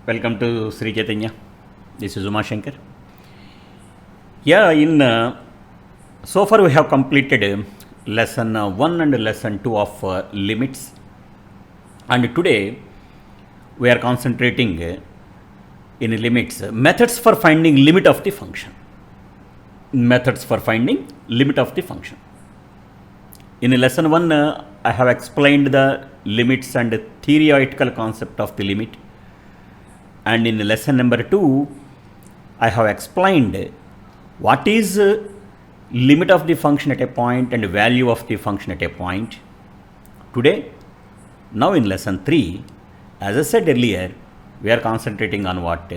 Welcome to Sri Chaitanya. This is Uma Shankar. Yeah, so far we have completed lesson 1 and lesson 2 of limits, and today we are concentrating in limits, methods for finding limit of the function. Methods for finding limit of the function. In lesson 1, I have explained the limits and theoretical concept of the limit. And in lesson number 2, I have explained what is limit of the function at a point and value of the function at a point. Today, now in lesson 3, as I said earlier, we are concentrating on what?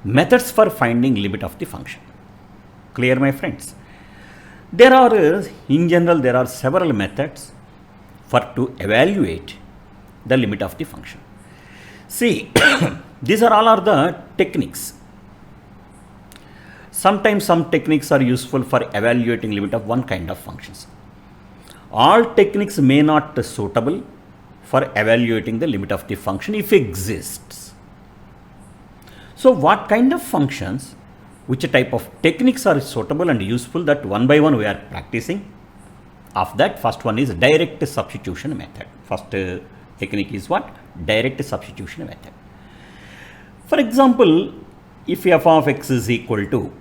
Methods for finding limit of the function. Clear, my friends? There are, in general, there are several methods to evaluate the limit of the function. See, these are all the techniques. Sometimes some techniques are useful for evaluating limit of one kind of functions. All techniques may not be suitable for evaluating the limit of the function if it exists. So what kind of functions, which type of techniques are suitable and useful, that one by one we are practicing. Of that, first one is direct substitution method. First technique is what? Direct substitution method. For example, if f of x is equal to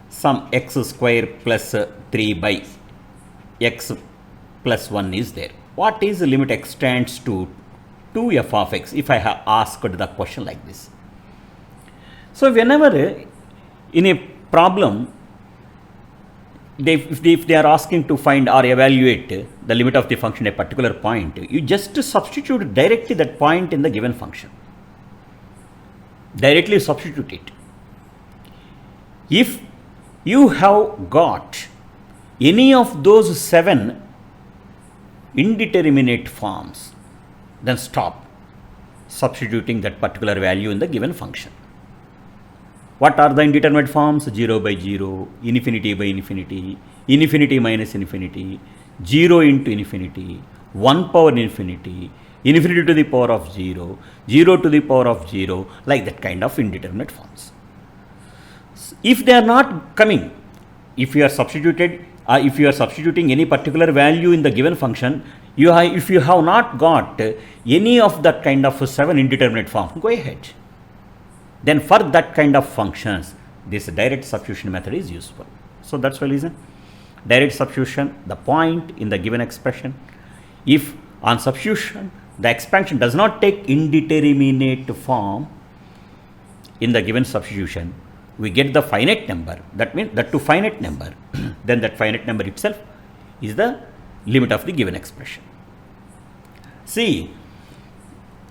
some x square plus 3 by x plus 1 is there. What is the limit x tends to 2f of x, if I have asked the question like this? So whenever in a problem, if they are asking to find or evaluate the limit of the function at a particular point, you just substitute directly that point in the given function. Directly substitute it. If you have got any of those 7 indeterminate forms, then stop substituting that particular value in the given function. What are the indeterminate forms? 0 by 0, infinity by infinity, infinity minus infinity, 0 into infinity, 1 power infinity, infinity to the power of 0, 0 to the power of 0, like that kind of indeterminate forms. If they are not coming, if you are substituting any particular value in the given function, if you have not got any of that kind of 7 indeterminate forms, go ahead. Then for that kind of functions, this direct substitution method is useful. So that's why listen. Direct substitution, the point in the given expression. If on substitution, the expansion does not take indeterminate form in the given substitution, we get the finite number. That means that to finite number, then that finite number itself is the limit of the given expression. See,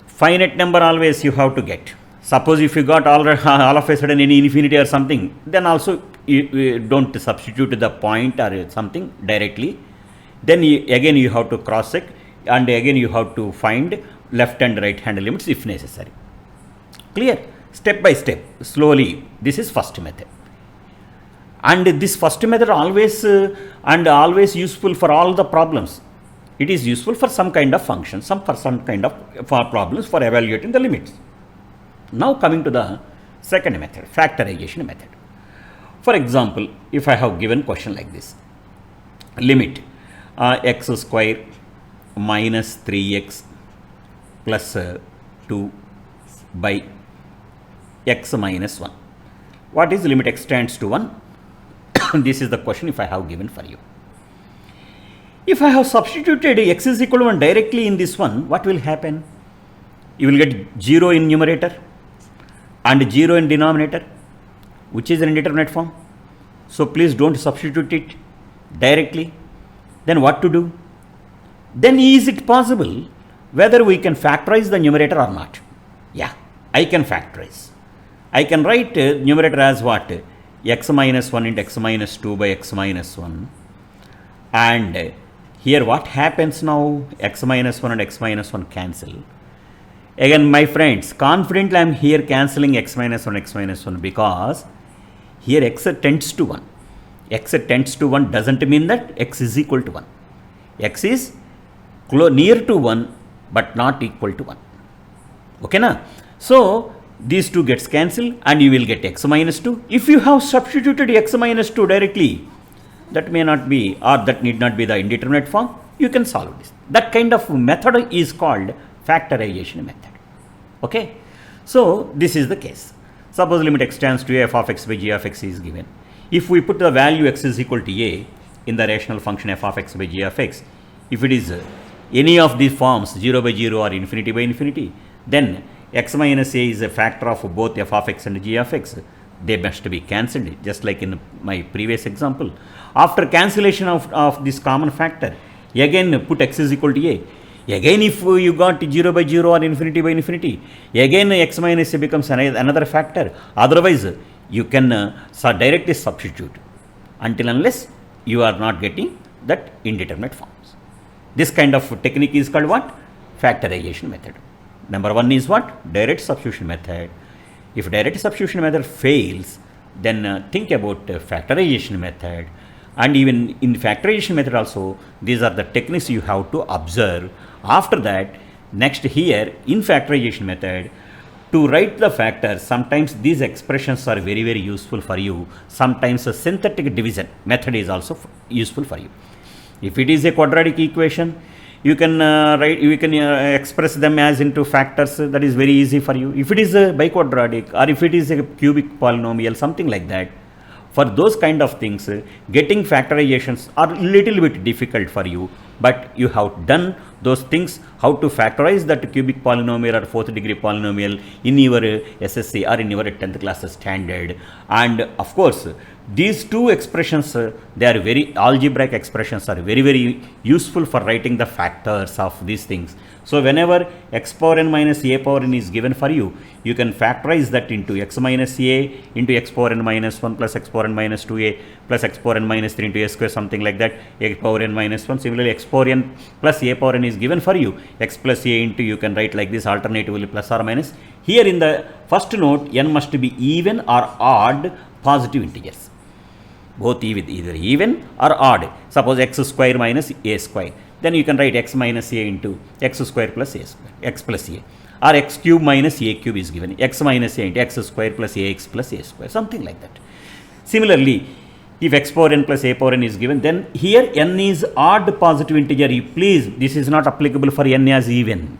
finite number always you have to get. Suppose if you got all of a sudden any infinity or something, then also you don't substitute the point or something directly. Then again you have to cross check, and again you have to find left and right hand limits if necessary. Clear? Step by step, slowly. This is first method. And this first method always useful for all the problems. It is useful for some kind of function, for some kind of problems for evaluating the limits. Now coming to the second method, factorization method. For example, if I have given question like this, limit x square minus 3x plus 2 by x minus 1. What is limit x tends to 1? This is the question if I have given for you. If I have substituted x is equal to 1 directly in this one, what will happen? You will get 0 in numerator and 0 in denominator, which is an indeterminate form. So please don't substitute it directly. Then what to do? Then is it possible whether we can factorize the numerator or not? Yeah, I can factorize. I can write numerator as what? X minus 1 into x minus 2 by x minus 1. And here what happens now? X minus 1 and x minus 1 cancel. Again, my friends, confidently I am here cancelling x minus 1 because here x tends to 1. X tends to 1 doesn't mean that x is equal to 1. X is near to 1 but not equal to 1. Okay na? So these two gets cancelled and you will get x minus 2. If you have substituted x minus 2 directly, that may not be, or that need not be the indeterminate form, you can solve this. That kind of method is called factorization method. Okay, so this is the case. Suppose limit x tends to a f of x by g of x is given. If we put the value x is equal to a in the rational function f of x by g of x, if it is any of these forms 0 by 0 or infinity by infinity, then x minus a is a factor of both f of x and g of x. They must be cancelled, just like in my previous example. After cancellation of this common factor, again put x is equal to a. Again, if you got 0 by 0 or infinity by infinity, again x minus a becomes another factor. Otherwise, you can directly substitute until unless you are not getting that indeterminate forms. This kind of technique is called what? Factorization method. Number one is what? Direct substitution method. If direct substitution method fails, then think about factorization method. And even in factorization method also, these are the techniques you have to observe. After that, next here in factorization method, to write the factors, sometimes these expressions are very, very useful for you. Sometimes a synthetic division method is also useful for you. If it is a quadratic equation, you can express them as into factors. That is very easy for you. If it is a biquadratic or if it is a cubic polynomial, something like that, for those kind of things, getting factorizations are little bit difficult for you, but you have done those things, how to factorize that cubic polynomial or fourth degree polynomial in your SSC or in your 10th class standard. And of course, these two expressions, they are very algebraic expressions, are very, very useful for writing the factors of these things. So whenever x power n minus a power n is given for you, you can factorize that into x minus a into x power n minus 1 plus x power n minus 2a plus x power n minus 3 into a square, something like that, x power n minus 1. Similarly, x power n plus a power n is given for you, x plus a into, you can write like this alternatively, plus or minus. Here in the first note, n must be even or odd positive integers, both either even or odd. Suppose x square minus a square, then you can write x minus a into x square plus a square, x plus a, or x cube minus a cube is given, x minus a into x square plus ax plus a square, something like that. Similarly, if x power n plus a power n is given, then here n is odd positive integer. Please, this is not applicable for n as even.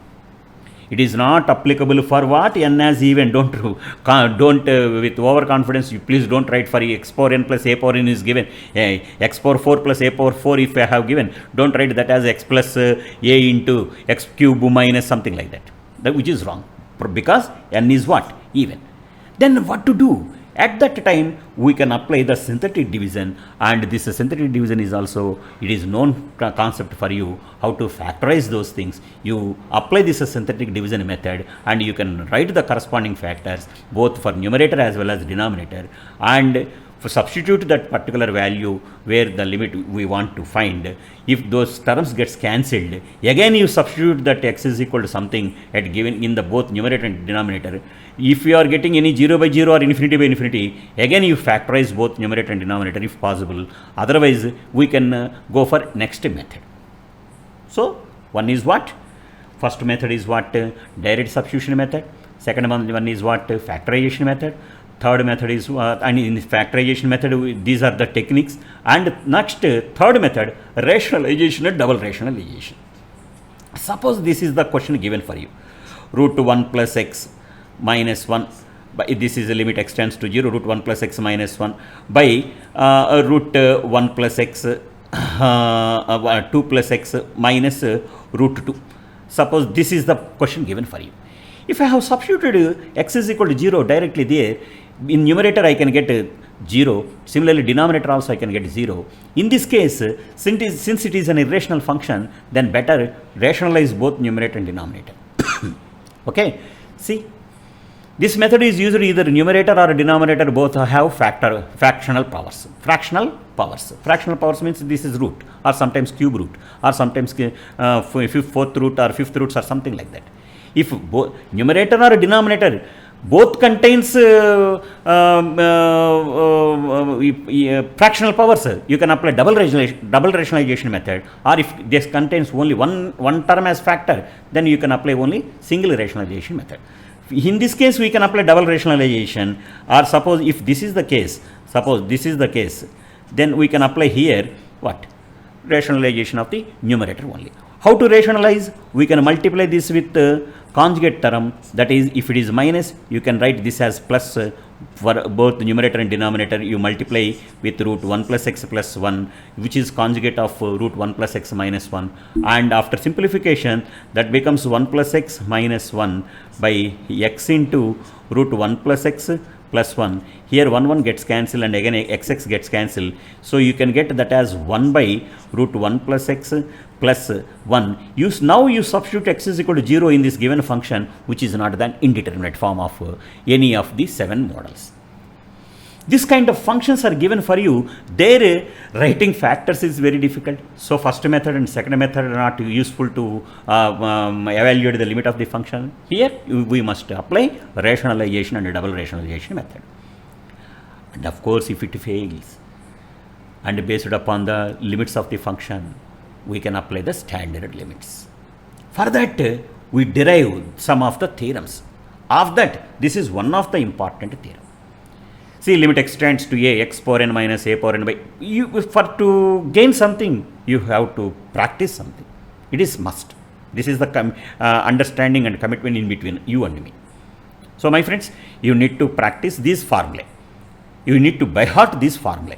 It is not applicable for what? N as even. Don't with overconfidence, you please don't write for x power n plus a power n is given, x power 4 plus a power 4 if I have given, don't write that as x plus a into x cube minus something like that, which is wrong, because n is what? Even. Then what to do? At that time, we can apply the synthetic division, and this synthetic division is also, it is known concept for you, how to factorize those things. You apply this synthetic division method and you can write the corresponding factors both for numerator as well as denominator, and substitute that particular value where the limit we want to find. If those terms gets cancelled, again you substitute that x is equal to something at given in the both numerator and denominator. If you are getting any 0 by 0 or infinity by infinity, again you factorize both numerator and denominator if possible. Otherwise, we can go for next method. So one is what? First method is what? Direct substitution method. Second one is what? Factorization method. Third method is and in factorization method, these are the techniques. And next, third method, rationalization and double rationalization. Suppose this is the question given for you. Root 1 plus x minus 1, but this is the limit x tends to 0, root 1 plus x minus 1 by root 1 plus x 2 plus x minus root 2. Suppose this is the question given for you. If I have substituted x is equal to 0 directly there, in numerator I can get 0, similarly denominator also I can get 0. In this case, since it is an irrational function, then better rationalize both numerator and denominator. Okay, see, this method is used either numerator or denominator both have fractional powers. Fractional powers means this is root or sometimes cube root or sometimes fourth root or fifth roots or something like that. If both numerator or denominator both contains fractional powers, you can apply double rationalization method, or if this contains only one term as factor, then you can apply only single rationalization method. In this case, we can apply double rationalization, or suppose if this is the case, then we can apply here what? Rationalization of the numerator only. How to rationalize? We can multiply this with conjugate term, that is, if it is minus, you can write this as plus. For both numerator and denominator, you multiply with root 1 plus x plus 1, which is conjugate of root 1 plus x minus 1, and after simplification, that becomes 1 plus x minus 1 by x into root 1 plus x plus 1. Here 1 gets cancelled and again xx gets cancelled. So you can get that as 1 by root 1 plus x plus 1. Now you substitute x is equal to 0 in this given function, which is not an indeterminate form of any of these 7 models. This kind of functions are given for you. Their writing factors is very difficult. So first method and second method are not useful to evaluate the limit of the function. Here we must apply rationalization and double rationalization method. And of course, if it fails, and based upon the limits of the function, we can apply the standard limits. For that, we derive some of the theorems. Of that, this is one of the important theorem. See, limit x tends to a, x power n minus a power n by, for to gain something, you have to practice something. It is must. This is the understanding and commitment in between you and me. So my friends, you need to practice these formulae. You need to by heart these formulae.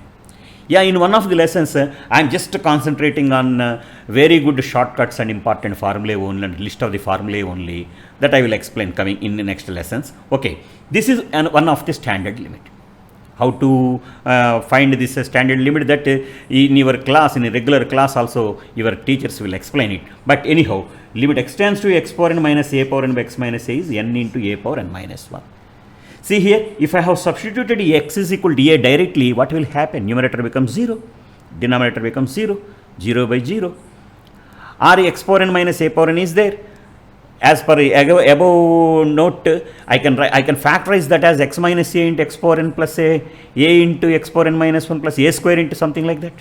Yeah, in one of the lessons, I am just concentrating on very good shortcuts and important formulae only, and list of the formulae only, that I will explain coming in the next lessons. Okay, this is one of the standard limit. How to find this standard limit, that in your class, in a regular class also, your teachers will explain it. But anyhow, limit x tends to x power n minus a power n by x minus a is n into a power n minus 1. See here, if I have substituted x is equal to a directly, what will happen? Numerator becomes 0, denominator becomes 0, 0 by 0. Or x power n minus a power n is there. As per above note, I can factorize that as x minus a into x power n plus a into x power n minus 1 plus a square into something like that.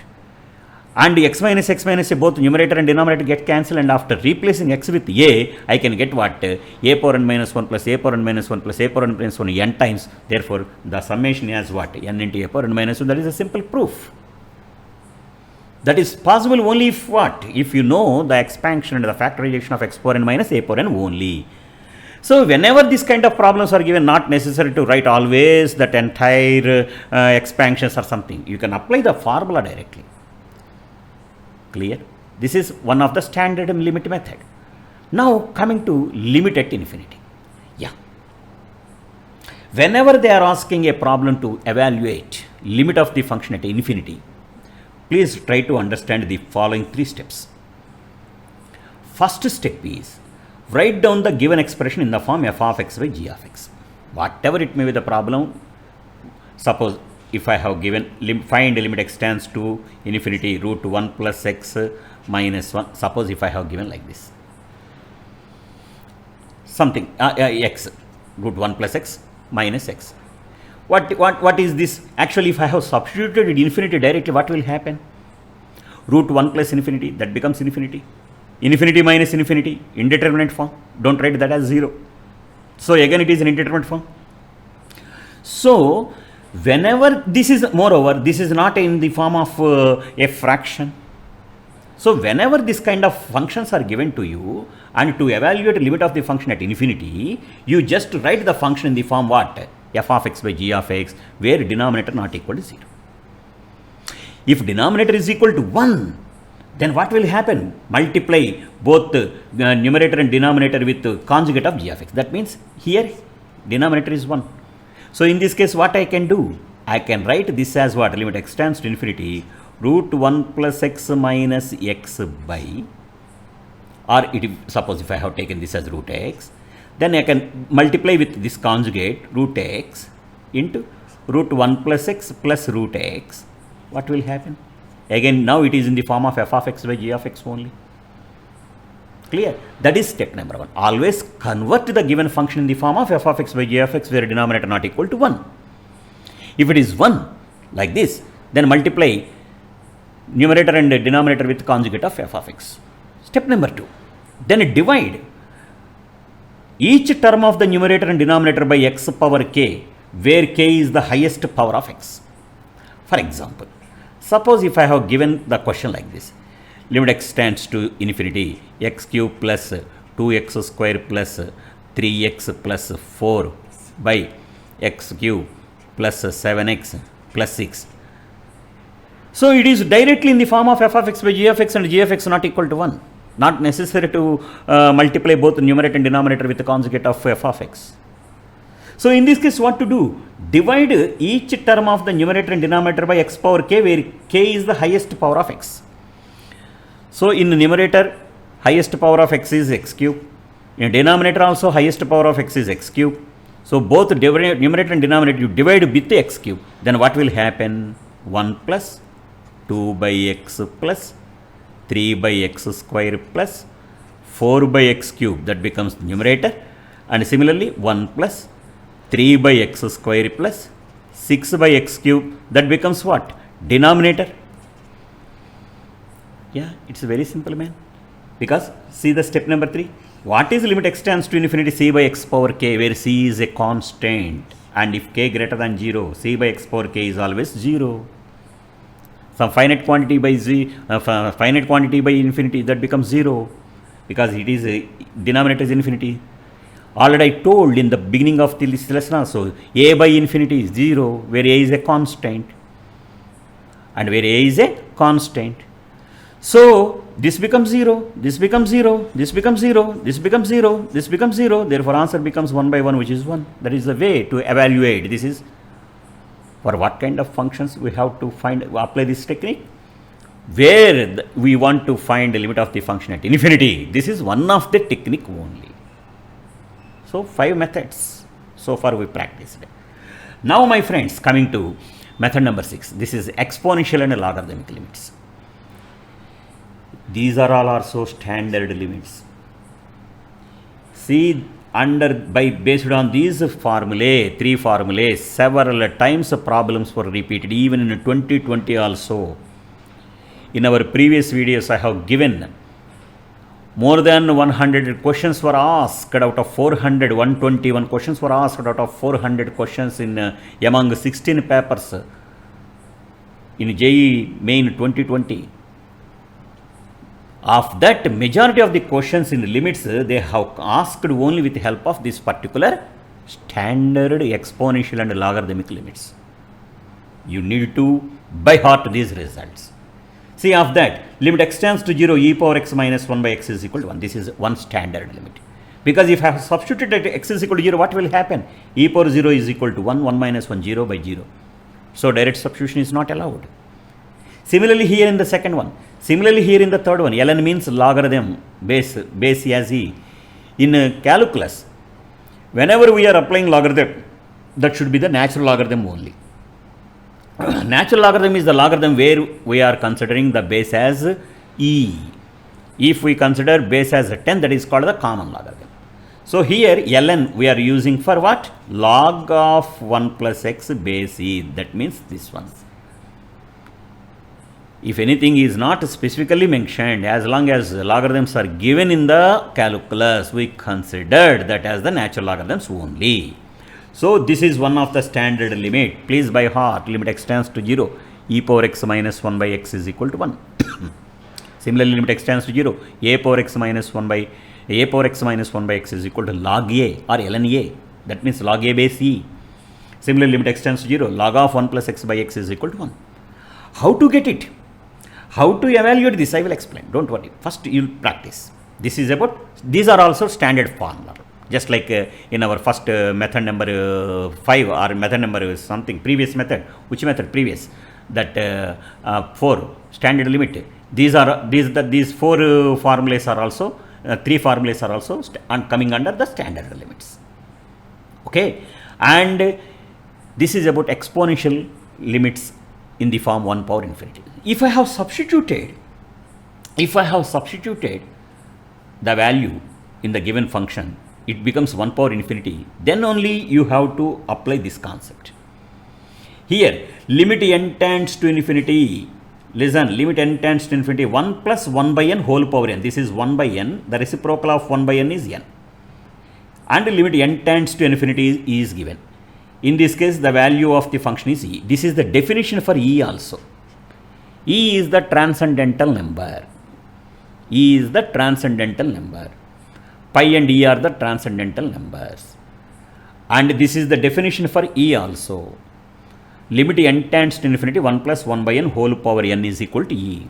And x minus a, both numerator and denominator get cancelled, and after replacing x with a, I can get what? A power n minus 1 plus a power n minus 1 plus a power n minus 1 n times. Therefore, the summation is what? N into a power n minus 1. That is a simple proof. That is possible only if what? If you know the expansion and the factorization of x power n minus a power n only. So whenever this kind of problems are given, not necessary to write always that entire expansions or something. You can apply the formula directly. Clear? This is one of the standard limit method. Now coming to limit at infinity. Yeah. Whenever they are asking a problem to evaluate limit of the function at infinity, please try to understand the following 3 steps. First step is, write down the given expression in the form f of x by g of x. Whatever it may be the problem, suppose if I have given find limit x tends to infinity root 1 plus x minus 1, suppose if I have given like this. Something, x, root 1 plus x minus x. What is this? Actually, if I have substituted infinity directly, what will happen? Root 1 plus infinity, that becomes infinity. Infinity minus infinity, indeterminate form. Don't write that as 0. So again, it is an indeterminate form. So whenever this is, moreover, this is not in the form of a fraction. So whenever this kind of functions are given to you, and to evaluate the limit of the function at infinity, you just write the function in the form what? F of x by g of x, where denominator not equal to 0. If denominator is equal to 1, then what will happen? Multiply both numerator and denominator with conjugate of g of x. That means here denominator is 1. So in this case, what I can do? I can write this as what? Limit x tends to infinity root 1 plus x minus x by, or suppose if I have taken this as root x, then I can multiply with this conjugate root x into root 1 plus x plus root x. What will happen? Again, now it is in the form of f of x by g of x only. Clear? That is step number 1. Always convert the given function in the form of f of x by g of x, where denominator not equal to 1. If it is 1, like this, then multiply numerator and denominator with conjugate of f of x. Step number 2. Then divide each term of the numerator and denominator by x power k, where k is the highest power of x. For example, suppose if I have given the question like this, limit x tends to infinity, x cube plus 2x square plus 3x plus 4 by x cube plus 7x plus 6. So it is directly in the form of f of x by g of x and g of x not equal to 1. Not necessary to multiply both numerator and denominator with the conjugate of f of x. So in this case, what to do? Divide each term of the numerator and denominator by x power k, where k is the highest power of x. So in the numerator, highest power of x is x cube. In denominator also, highest power of x is x cube. So both numerator and denominator you divide with the x cube. Then what will happen? 1 plus 2 by x plus 3 by x square plus 4 by x cube, that becomes numerator, and similarly 1 plus 3 by x square plus 6 by x cube, that becomes what? Denominator. Yeah, it's very simple, man. Because see the step number 3. What is limit x tends to infinity c by x power k, where c is a constant, and if k greater than 0, c by x power k is always 0. Some finite quantity by finite quantity by infinity, that becomes 0, because it is denominator is infinity. Already I told in the beginning of this lesson also, a by infinity is 0, where a is a constant, and where a is a constant. So this becomes 0, this becomes 0, this becomes 0, this becomes 0, this becomes 0. Therefore answer becomes 1 by 1, which is 1. That is the way to evaluate. This is for what kind of functions we have to apply this technique, where we want to find the limit of the function at infinity. This is one of the technique only. So 5 methods so far we practiced. Now my friends, coming to method number 6. This is exponential and logarithmic limits. These are all also standard limits. See, based on these formulae, 3 formulae, several times problems were repeated, even in 2020 also. In our previous videos, I have given more than 100 questions were asked out of 400, 121 questions were asked out of 400 questions in among 16 papers in JEE Main 2020. Of that, majority of the questions in limits, they have asked only with the help of this particular standard exponential and logarithmic limits. You need to by heart these results. See, of that, limit x tends to 0, e power x minus 1 by x is equal to 1. This is one standard limit. Because if I have substituted x is equal to 0, what will happen? E power 0 is equal to 1, 1 minus 1, 0 by 0. So direct substitution is not allowed. Similarly here in the second one. Similarly here in the third one, ln means logarithm base as e. In calculus, whenever we are applying logarithm, that should be the natural logarithm only. Natural logarithm is the logarithm where we are considering the base as e. If we consider base as 10, that is called the common logarithm. So here ln we are using for what? Log of 1 plus x base e. That means this one. If anything is not specifically mentioned, as long as logarithms are given in the calculus, we considered that as the natural logarithms only. So this is one of the standard limit. Please by heart, limit x tends to 0, e power x minus 1 by x is equal to 1. Similarly, limit x tends to 0, a power x minus 1 by x is equal to log a or ln a. That means log a base e. Similarly, limit x tends to 0, log of 1 plus x by x is equal to 1. How to get it? How to evaluate this? I will explain. Don't worry. First, you will practice. This is about, these are also standard formula. Just like in our first method number 5 or method number something, previous method. Which method? Previous. That 4, standard limit. These 4 formulas are also, 3 formulas are also coming under the standard limits. Okay. And this is about exponential limits in the form 1 power infinity. If I have substituted the value in the given function, it becomes 1 power infinity, then only you have to apply this concept. Here, limit n tends to infinity. Listen, limit n tends to infinity, 1 plus 1 by n whole power n. This is 1 by n. The reciprocal of 1 by n is n. and limit n tends to infinity is given. In this case, the value of the function is e. This is the definition for e also. E is the transcendental number. E is the transcendental number. Pi and e are the transcendental numbers. And this is the definition for e also. Limit n tends to infinity 1 plus 1 by n whole power n is equal to e.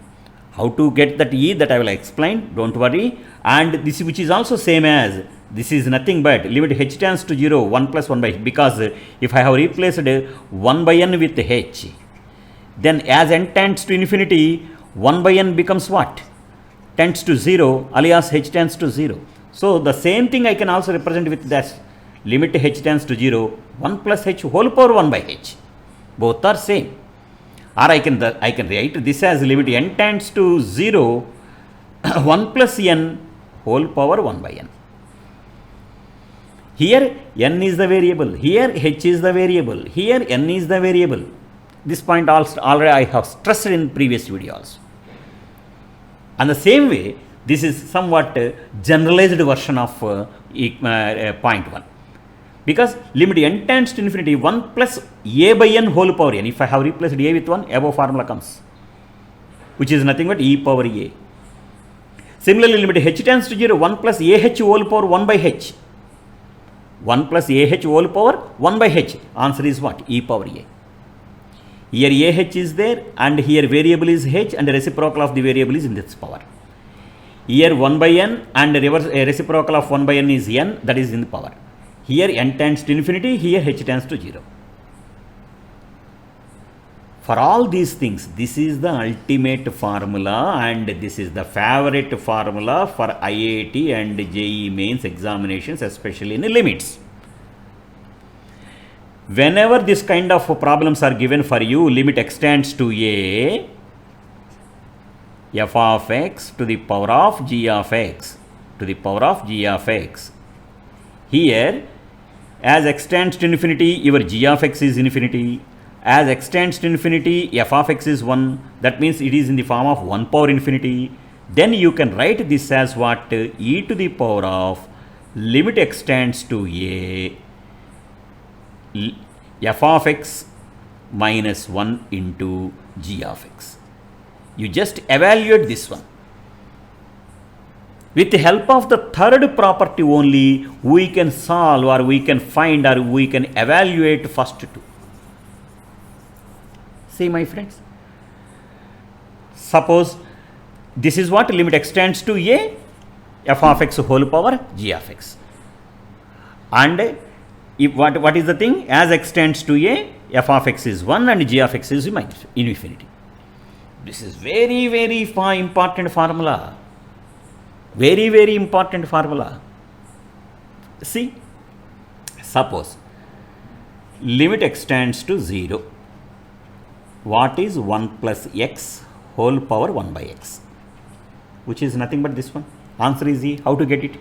How to get that e, that I will explain, don't worry. And this, which is also same as, this is nothing but limit h tends to 0 1 plus 1 by h, because if I have replaced 1 by n with h, then as n tends to infinity, 1 by n becomes what? Tends to 0, alias h tends to 0. So the same thing I can also represent with this limit h tends to 0 1 plus h whole power 1 by h. Both are same. Or I can write this as limit n tends to 0 1 plus n whole power 1 by n. Here n is the variable, here h is the variable, here n is the variable. This point also already I have stressed in previous video also. And the same way, this is somewhat generalized version of point 1. Because limit n tends to infinity 1 plus a by n whole power n. If I have replaced a with 1, above formula comes, which is nothing but e power a. Similarly, limit h tends to 0 1 plus ah whole power 1 by h. 1 plus ah whole power 1 by h. Answer is what? E power a. Here ah is there, and here variable is h, and the reciprocal of the variable is in this power. Here 1 by n, and reciprocal of 1 by n is n, that is in the power. Here n tends to infinity, here h tends to 0. For all these things, this is the ultimate formula, and this is the favorite formula for IIT and JEE mains examinations, especially in the limits. Whenever this kind of problems are given for you, limit extends to a f of x to the power of g of x to the power of g of x. Here, as x tends to infinity, your g of x is infinity. As x tends to infinity, f of x is 1. That means it is in the form of 1 power infinity. Then you can write this as what? E to the power of limit x tends to a f of x minus 1 into g of x. You just evaluate this one. With the help of the third property only, we can solve, or we can find, or we can evaluate first two. See, my friends, suppose this is what? Limit x tends to a f of x whole power g of x. And if what is the thing? As x tends to a, f of x is 1 and g of x is minus infinity. This is very, very important formula. Very, very important formula. See, suppose limit x tends to 0. What is 1 plus x whole power 1 by x? Which is nothing but this one. Answer is E. How to get it?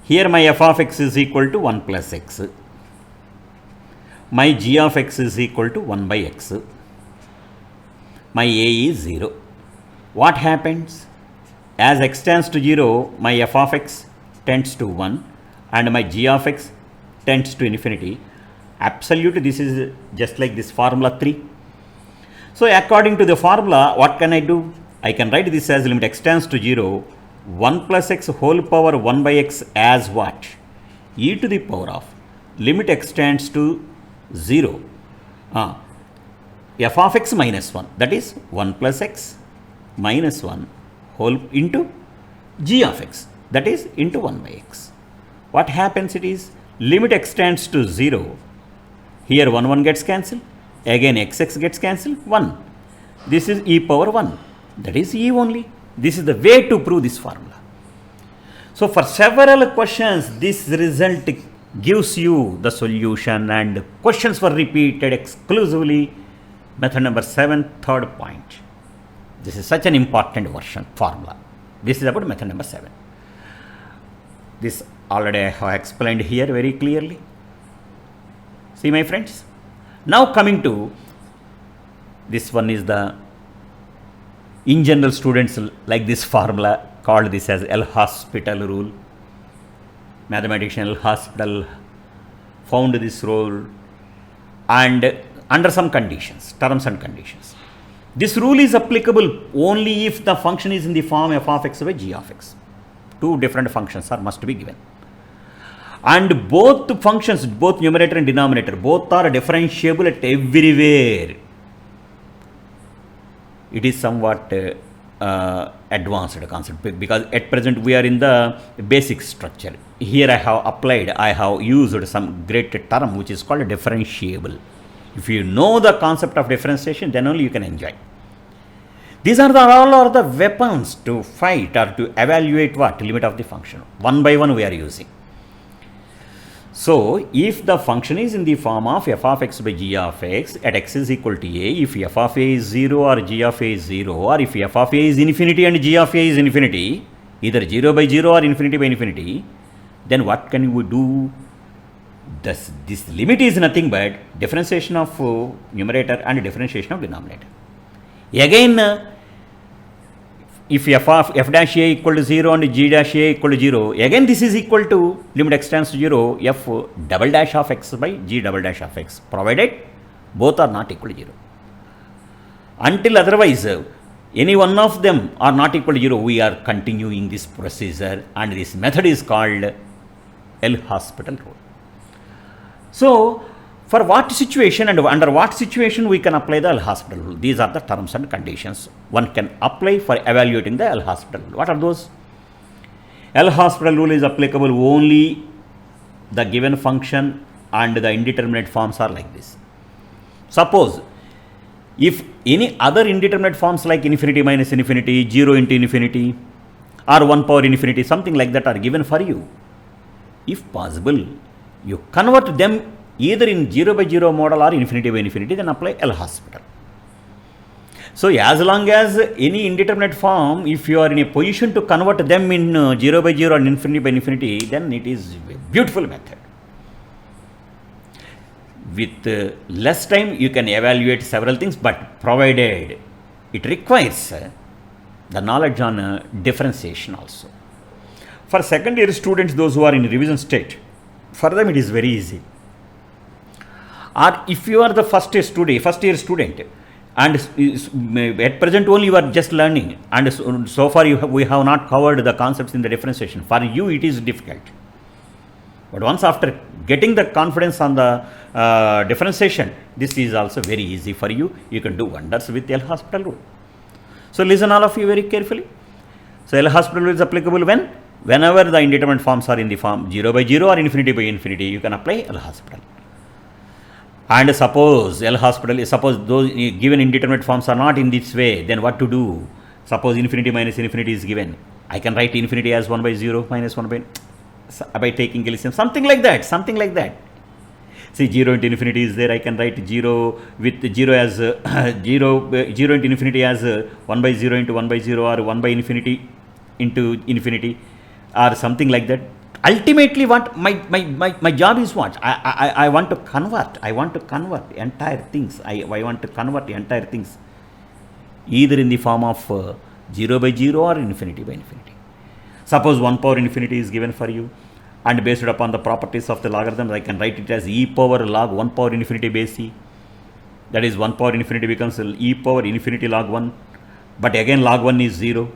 Here my f of x is equal to 1 plus x. My g of x is equal to 1 by x. My a is 0. What happens? As x tends to 0, my f of x tends to 1 and my g of x tends to infinity. Absolutely, this is just like this formula 3. So according to the formula, what can I do? I can write this as limit x tends to 0, 1 plus x whole power 1 by x as what? E to the power of limit x tends to 0. F of x minus 1, that is 1 plus x minus 1 whole into g of x, that is into 1 by x. What happens? It is limit x tends to 0. Here 1 gets cancelled. Again x gets cancelled. 1. This is e power 1. That is e only. This is the way to prove this formula. So for several questions, this result gives you the solution, and questions were repeated exclusively. Method number 7, third point. This is such an important version formula. This is about method number 7. This already I have explained here very clearly. See, my friends. Now coming to this one is the, in general, students like this formula, called this as L'Hospital rule. mathematician Hospital found this rule, and under some conditions, terms and conditions. This rule is applicable only if the function is in the form f of x by g of x. Two different functions must be given. And both functions, both numerator and denominator, both are differentiable at everywhere. It is somewhat advanced concept, because at present we are in the basic structure. Here I have used some great term which is called differentiable. If you know the concept of differentiation, then only you can enjoy. These are all are the weapons to fight or to evaluate what? Limit of the function. One by one we are using. So, if the function is in the form of f of x by g of x at x is equal to a, if f of a is 0 or g of a is 0, or if f of a is infinity and g of a is infinity, either 0 by 0 or infinity by infinity, then what can we do? This limit is nothing but differentiation of numerator and differentiation of denominator. Again, if f dash a equal to 0 and g dash a equal to 0, again this is equal to limit x tends to 0 f double dash of x by g double dash of x, provided both are not equal to 0. Until otherwise, any one of them are not equal to 0, we are continuing this procedure, and this method is called L-Hospital rule. So, for what situation and under what situation we can apply the L-Hospital rule? These are the terms and conditions one can apply for evaluating the L-Hospital rule. What are those? L-Hospital rule is applicable only the given function, and the indeterminate forms are like this. Suppose if any other indeterminate forms like infinity minus infinity, 0 into infinity, or 1 power infinity, something like that are given for you, if possible, you convert them either in 0 by 0 model or infinity by infinity, then apply L-Hospital. So, as long as any indeterminate form, if you are in a position to convert them in 0 by 0 and infinity by infinity, then it is a beautiful method. With less time, you can evaluate several things, but provided it requires the knowledge on differentiation also. For second year students, those who are in revision state, for them it is very easy. Or if you are the first year student, and at present only you are just learning, and so far we have not covered the concepts in the differentiation, for you it is difficult. But once after getting the confidence on the differentiation, this is also very easy for you. You can do wonders with L-Hospital rule. So, listen all of you very carefully. So, L-Hospital rule is applicable whenever the indeterminate forms are in the form 0 by 0 or infinity by infinity, you can apply L-Hospital. And suppose those given indeterminate forms are not in this way, then what to do? Suppose infinity minus infinity is given. I can write infinity as 1 by 0 minus 1 by taking LCM, something like that. See, 0 into infinity is there. I can write 0 with 0 as 0 into infinity as 1 by 0 into 1 by 0, or 1 by infinity into infinity, or something like that. Ultimately, what my job is what? I want to convert. I want to convert entire things. I want to convert entire things either in the form of 0 by 0 or infinity by infinity. Suppose 1 power infinity is given for you, and based upon the properties of the logarithms, I can write it as e power log 1 power infinity base e. That is 1 power infinity becomes e power infinity log 1, but again log 1 is 0.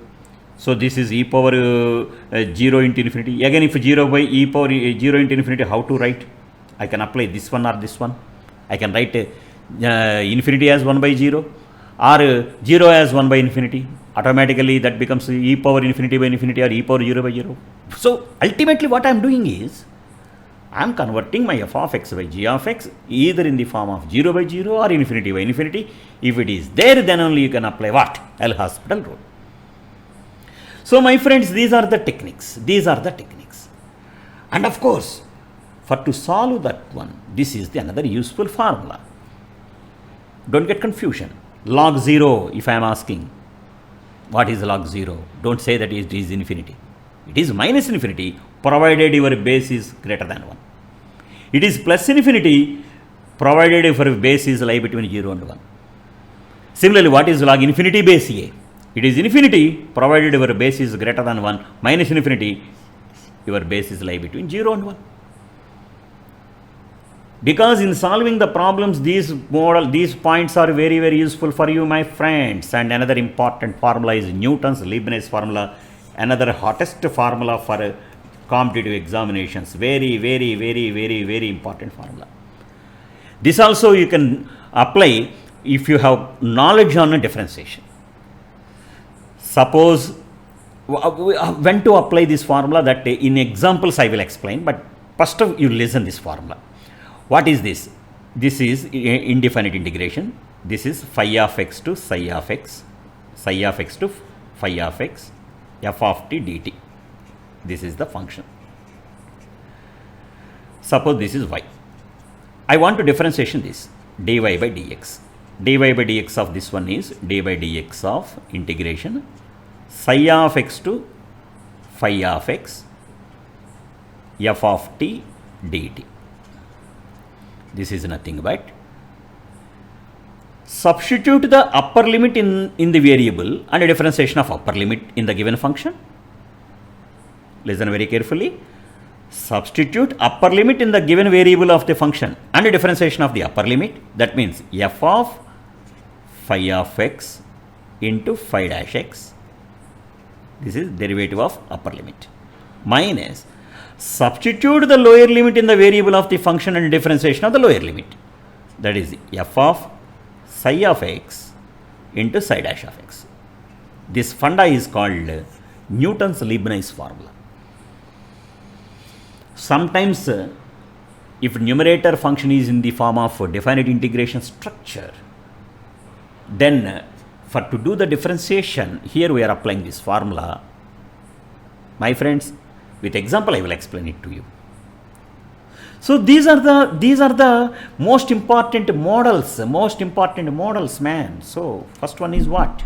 So, this is e power 0 into infinity. Again, if 0 by e power 0 into infinity, how to write? I can apply this one or this one. I can write infinity as 1 by 0 or 0 as 1 by infinity. Automatically, that becomes e power infinity by infinity or e power 0 by 0. So, ultimately what I am doing is, I am converting my f of x by g of x either in the form of 0 by 0 or infinity by infinity. If it is there, then only you can apply what? L-Hospital rule. So, my friends, these are the techniques. And of course, for to solve that one, this is another useful formula. Don't get confusion. Log 0, if I am asking, what is log 0? Don't say that it is infinity. It is minus infinity, provided your base is greater than 1. It is plus infinity, provided your base is lie between 0 and 1. Similarly, what is log infinity base a? It is infinity, provided your base is greater than 1, minus infinity, your bases lie between 0 and 1. Because in solving the problems, these points are very, very useful for you, my friends. And another important formula is Newton's Leibniz formula, another hottest formula for competitive examinations. Very, very, very, very, very important formula. This also you can apply if you have knowledge on differentiation. Suppose when to apply this formula, that in examples I will explain, but first you listen this formula. What is this? This is indefinite integration. This is phi of x to psi of x, psi of x to phi of x, f of t dt. This is the function. Suppose this is y. I want to differentiation this dy by dx. Dy by dx of this one is dy by dx of integration psi of x to phi of x, f of t dt. This is nothing but substitute the upper limit in the variable and a differentiation of upper limit in the given function. Listen very carefully. Substitute upper limit in the given variable of the function and a differentiation of the upper limit. That means f of phi of x into phi dash x. This is derivative of upper limit. Minus substitute the lower limit in the variable of the function and differentiation of the lower limit. That is f of psi of x into psi dash of x. This funda is called Newton's Leibniz formula. Sometimes if numerator function is in the form of definite integration structure, then to do the differentiation, here we are applying this formula. My friends, with example I will explain it to you. So these are the most important models, man. So first one is what?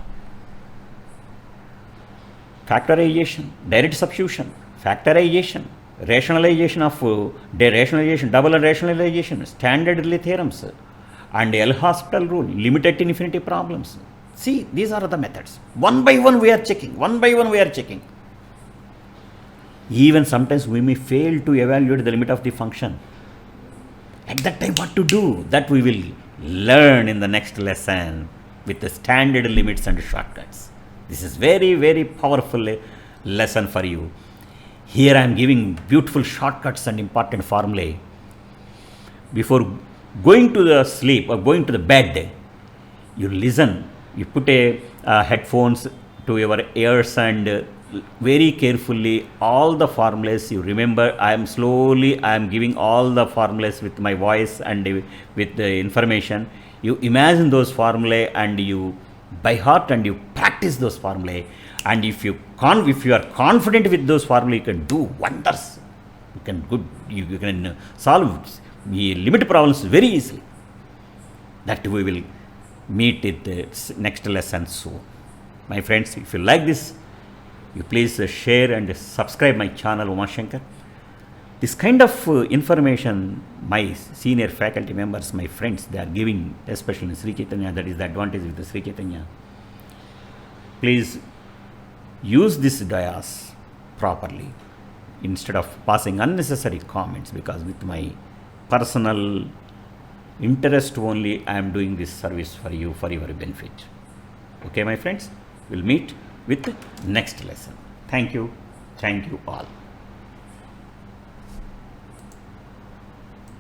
Factorization, direct substitution, factorization, rationalization of rationalization, double rationalization, standard theorems, and L'Hospital rule, limited to infinity problems. See, these are the methods. One by one we are checking. Even sometimes we may fail to evaluate the limit of the function. At that time, what to do? That we will learn in the next lesson with the standard limits and shortcuts. This is very, very powerful lesson for you. Here I am giving beautiful shortcuts and important formulae. Before going to the sleep or going to the bed, you listen, you put a headphones to your ears and very carefully all the formulas you remember. I am giving all the formulas with my voice and with the information. You imagine those formulae and you by heart and you practice those formulae. And if you are confident with those formulae, you can do wonders. You can solve limit problems very easily. That we will meet in the next lesson soon. My friends, if you like this, you please share and subscribe my channel Uma Shankar. This kind of information my senior faculty members, my friends, they are giving, especially in Sri Chaitanya. That is the advantage with the Sri Chaitanya. Please use this dais properly instead of passing unnecessary comments, because with my personal interest only I am doing this service for you, for your benefit. Okay, my friends, we'll meet with the next lesson. Thank you all.